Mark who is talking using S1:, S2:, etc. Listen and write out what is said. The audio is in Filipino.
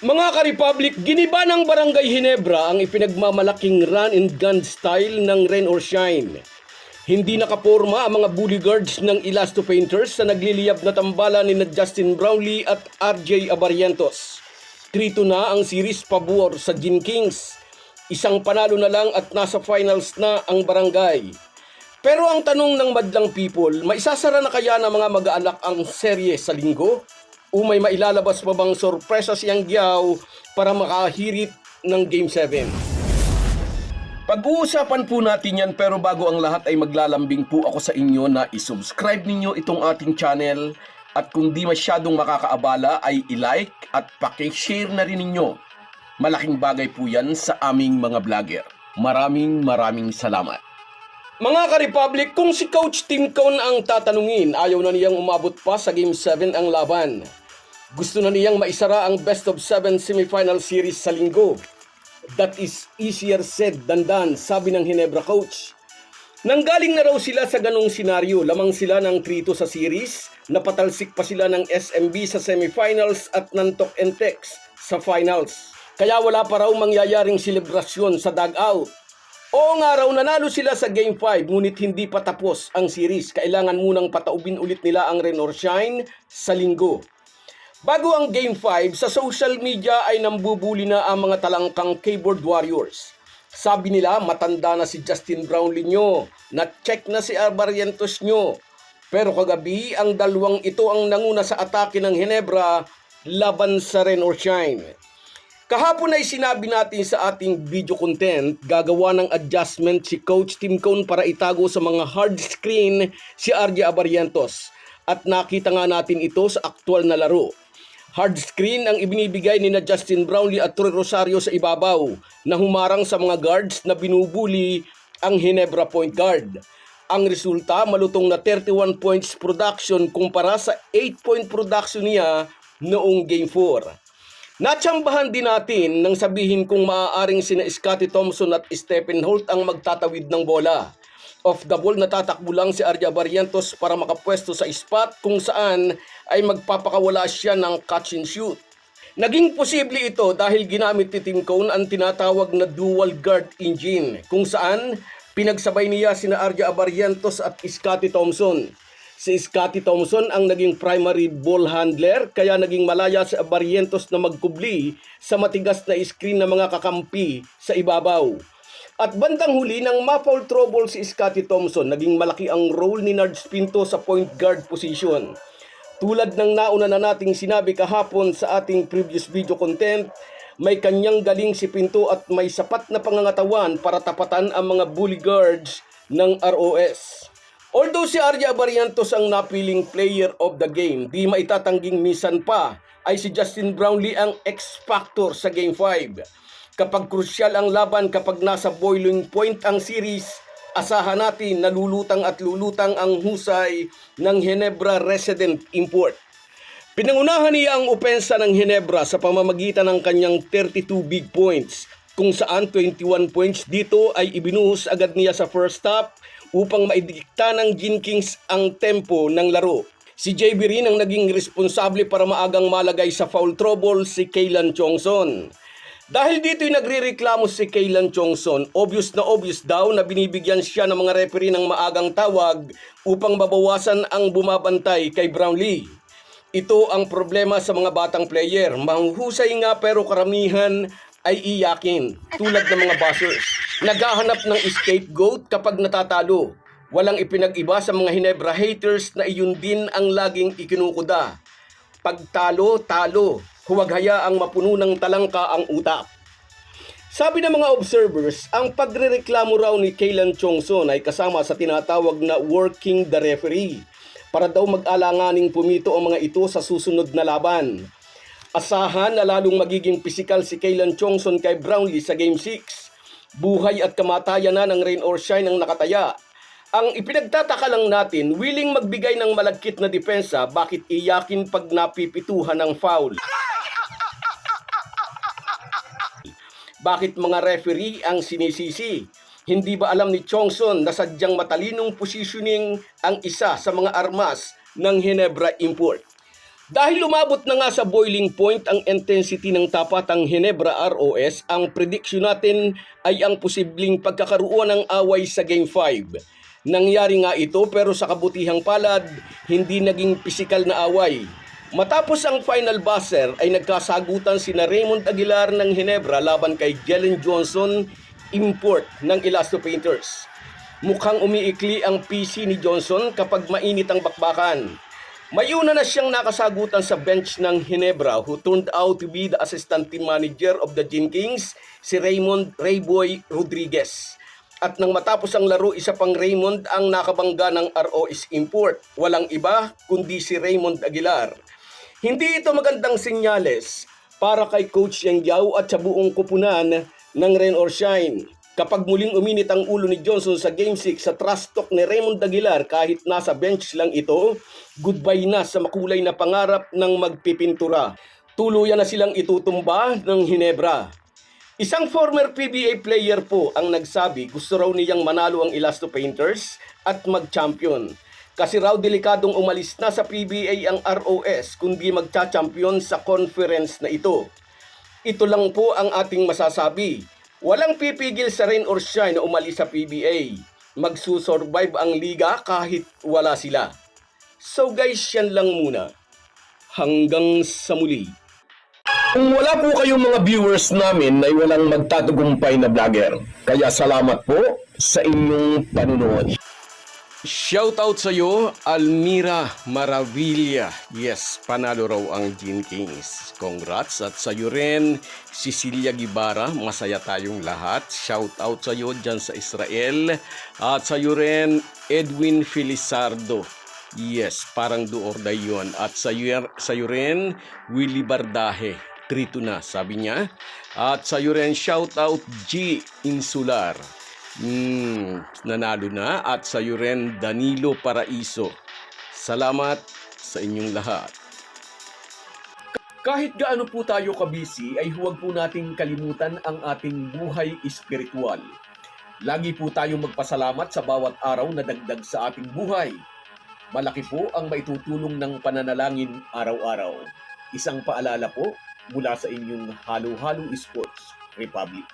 S1: Mga ka-Republic, giniba ng Barangay Ginebra ang ipinagmamalaking run and gun style ng Rain or Shine. Hindi nakaporma ang mga bodyguards ng Elasto Painters sa nagliliyab na tambalan ni Justin Brownlee at RJ Abarientos. 3-2 na ang series pabor sa Gin Kings. Isang panalo na lang at nasa finals na ang barangay. Pero ang tanong ng madlang people, maisasara na kaya ng mga mag-aalak ang serye sa linggo? O may mailalabas pa bang sorpresa siyang Giao para makahirit ng Game 7? Pag-uusapan po natin yan, pero bago ang lahat ay maglalambing po ako sa inyo na isubscribe ninyo itong ating channel at kung di masyadong makakaabala ay i-like at paki-share na rin ninyo. Malaking bagay po yan sa aming mga vlogger. Maraming salamat. Mga ka-Republic, kung si Coach Tim Cone ang tatanungin, ayaw na niyang umabot pa sa Game 7 ang laban. Gusto na niyang maisara ang best of 7 semifinal series sa linggo. That is easier said than done, sabi ng Ginebra coach. Nanggaling na raw sila sa ganong senaryo, lamang sila ng 3-2 sa series, napatalsik pa sila ng SMB sa semifinals at nantok and text sa finals. Kaya wala pa raw mangyayaring selebrasyon sa dugout. Oo nga raw, nanalo sila sa Game 5 ngunit hindi pa tapos ang series. Kailangan munang pataubin ulit nila ang Rain or Shine sa linggo. Bago ang Game 5, sa social media ay nambubuli na ang mga talangkang keyboard warriors. Sabi nila, matanda na si Justin Brownlee nyo, na-check na si Abarientos nyo. Pero kagabi, ang dalawang ito ang nanguna sa atake ng Ginebra laban sa Rain or Shine. Kahapon ay sinabi natin sa ating video content, gagawa ng adjustment si Coach Tim Cone para itago sa mga hard screen si RJ Abarientos. At nakita nga natin ito sa aktual na laro. Hard screen ang ibinibigay ni Justin Brownlee at Troy Rosario sa ibabaw na humarang sa mga guards na binubuli ang Ginebra point guard. Ang resulta, malutong na 31 points production kumpara sa 8-point production niya noong Game 4. Natsambahan din natin nang sabihin kung maaaring sina Scottie Thompson at Stephen Holt ang magtatawid ng bola. Off the ball, natatakbo lang si RJ Abarientos para makapwesto sa spot kung saan ay magpapakawala siya ng catch and shoot. Naging posible ito dahil ginamit ni Tim Cone ang tinatawag na dual guard engine kung saan pinagsabay niya sina RJ Abarientos at Scottie Thompson. Si Scottie Thompson ang naging primary ball handler kaya naging malaya si Abarientos na magkubli sa matigas na screen ng mga kakampi sa ibabaw. At bandang huli nang ma-foul trouble si Scottie Thompson, naging malaki ang role ni Nards Pinto sa point guard position. Tulad ng nauna na nating sinabi kahapon sa ating previous video content, may kanyang galing si Pinto at may sapat na pangangatawan para tapatan ang mga bully guards ng ROS. Although si RJ Abarientos ang napiling player of the game, di maitatangging minsan pa ay si Justin Brownlee ang X-factor sa Game 5. Kapag krusyal ang laban, kapag nasa boiling point ang series, asahan natin na lulutang at lulutang ang husay ng Ginebra resident import. Pinangunahan niya ang opensa ng Ginebra sa pamamagitan ng kanyang 32 big points, kung saan 21 points dito ay ibinuhos agad niya sa first half upang maidikta ng Gin Kings ang tempo ng laro. Si JB rin ang naging responsable para maagang malagay sa foul trouble si Kaylan Chongson. Dahil dito'y nagrereklamo si Kaylan Chongson, obvious daw na binibigyan siya ng mga referee ng maagang tawag upang mabawasan ang bumabantay kay Brownlee. Ito ang problema sa mga batang player. Mahuhusay nga pero karamihan ay iyakin, tulad ng mga buzzers. Naghahanap ng scapegoat kapag natatalo. Walang ipinag-iba sa mga Ginebra haters na iyon din ang laging ikinukuda. Pagtalo, talo. Huwag hayaang mapuno ng talangka ang utak. Sabi ng mga observers, ang pagrereklamo raw ni Kaylan Chongson ay kasama sa tinatawag na working the referee para daw mag-alanganing pumito ang mga ito sa susunod na laban. Asahan na lalong magiging pisikal si Kaylan Chongson kay Brownlee sa Game 6. Buhay at kamatayan na ng Rain or Shine ang nakataya. Ang ipinagtataka lang natin, willing magbigay ng malagkit na depensa, bakit iyakin pag napipituhan ng foul? Bakit mga referee ang sinisisi? Hindi ba alam ni Chongson na sadyang matalinong positioning ang isa sa mga armas ng Ginebra import?
S2: Dahil umabot na nga sa boiling point ang intensity ng tapatang Ginebra ROS, ang prediction natin ay ang posibleng pagkakaroon ng away sa Game 5. Nangyari nga ito pero sa kabutihang palad, hindi naging pisikal na away. Matapos ang final buzzer ay nagkasagutan sina Raymond Aguilar ng Ginebra laban kay Jalen Johnson, import ng Elasto Painters. Mukhang umiikli ang PC ni Johnson kapag mainit ang bakbakan. May una na siyang nakasagutan sa bench ng Ginebra who turned out to be the assistant team manager of the Gin Kings, si Raymond Rayboy Rodriguez. At nang matapos ang laro, isa pang Raymond ang nakabangga ng ROS import. Walang iba kundi si Raymond Aguilar. Hindi ito magandang senyales para kay Coach Yang Yao at sa buong kupunan ng Rain or Shine. Kapag muling uminit ang ulo ni Johnson sa Game 6 sa trash talk ni Raymond Aguilar kahit nasa bench lang ito, goodbye na sa makulay na pangarap ng magpipintura. Tuluyan na silang itutumba ng Ginebra. Isang former PBA player po ang nagsabi gusto raw niyang manalo ang Elasto Painters at mag-champion. Kasi raw delikadong umalis na sa PBA ang ROS kundi magcha-champion sa conference na ito. Ito lang po ang ating masasabi. Walang pipigil sa Rain or Shine na umalis sa PBA. Magsusurvive ang liga kahit wala sila. So guys, yan lang muna. Hanggang sa muli.
S1: Kung wala po kayong mga viewers namin ay walang magtatagumpay na vlogger. Kaya salamat po sa inyong panunood.
S2: Shoutout sa iyo, Almira Maravilla. Yes, panalo raw ang Gin Kings. Congrats. At sa iyo rin, Cecilia Guibara. Masaya tayong lahat. Shoutout sa iyo dyan sa Israel. At sa iyo rin, Edwin Felizardo. Yes, parang do or die yun. At sa iyo rin, Willie Bardahe. 3-2 na, sabi niya. At sa iyo rin, shoutout G. Insular. Nanalo na. At sa iyo rin, Danilo Paraiso. Salamat sa inyong lahat. Kahit gaano po tayo kabisi, ay huwag po nating kalimutan ang ating buhay espiritual. Lagi po tayong magpasalamat sa bawat araw na dagdag sa ating buhay. Malaki po ang maitutulong ng pananalangin araw-araw. Isang paalala po mula sa inyong Halo Halo Sports Republic.